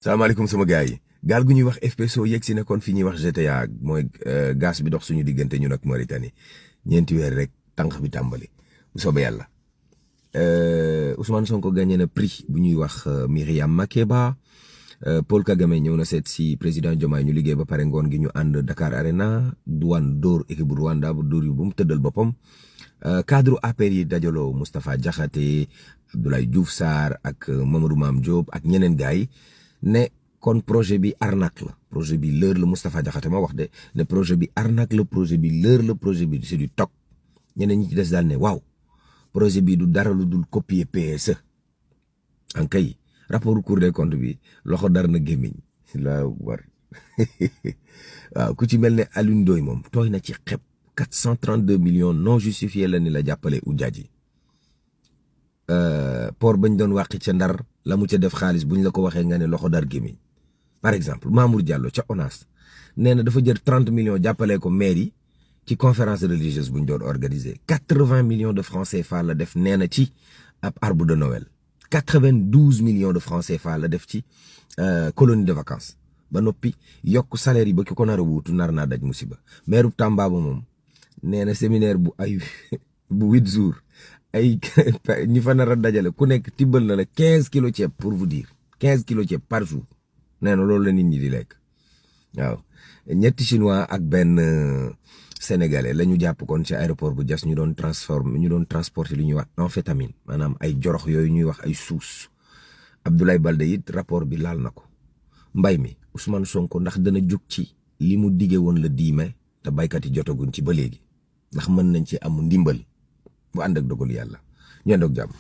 salaamaaleykum sama gars yi gaal gu ñuy wax FPSO yegg si ne kon fi ñuy wax GTA mooy gaz bi dox suñu diggante ñun ak Mauritanie ñeenti weer rek tànk bi tàmbali bu soobee yàlla. Ousmane Sonko gagné na prix bu ñuy wax Myriam Makeba. Paul Kagame ñëw na seet si président Diomaye ñu liggéey ba pare ngoon gi ñu ànd Dakar Arena Douane dóor équipe bu Rwanda bu dóor yu bu mu tëddal boppam. Cadre APR yi dajaloo Moustapha Diakhaté Abdoulaye Diouf Sarr ak Mamadou Mame Diop ak ñeneen gars yi ne kon projet bi arnaque la projet bi leurre la Moustapha Diakhaté ma wax de ne projet bi arnaque la projet bi leurre la projet bi c'est du toc ñeneen ñi ci des daal ne waaw projet bi du dara lu dul copier PSE en kay rapport Cour des comptes bi loxo dar na gémmiñ la war waaw ku ci mel ne Alioune Ndoye moom tooy na ci xeb 432 millions non justifiés la ni la jàppale ujaaj yi port bañ doon wàqi ca Ndar la mu ca def xaalis buñ la ko waxee nga ne loxo dar gémmiñ par exemple Mamour Diallo ca ONAS nee na dafa jël 30 millions jàppalee ko maire yi ci conférence religieuse buñ doon organiser 80 millions de francs CFA la def nee na ci ab arbre de Noël 92 millions de francs CFA la def ci colonie de vacances ba noppi yokk salaire yi ba ki ko nar a wuutu nar naa daj musiba maire Tamba ba moom nee na séminaire bu ay bu 8 jours ay ñi fa nar a dajale ku nekk tibbal na la 15 kilos ceeb pour vous dire 15 kilos ceeb par jour nee na loolu la nit ñi di lekk waaw ñetti chinois ak benn sénégalais la ñu jàpp kon ci aéroport bu Diass ñu doon transporter li ñuy wax amphétamine maanaam ay jorox yooyu ñuy wax ay suus Abdoulaye Baldé it rapport bi laal na ko mbay mi Ousmane Sonko ndax dana jug ci li mu dige woon le 10 mai te baykat yi jotaguñ ci ba léegi ndax mën nañ ci am ndimbal bu ànd ak dogal yàlla ñu ànd ak jàmm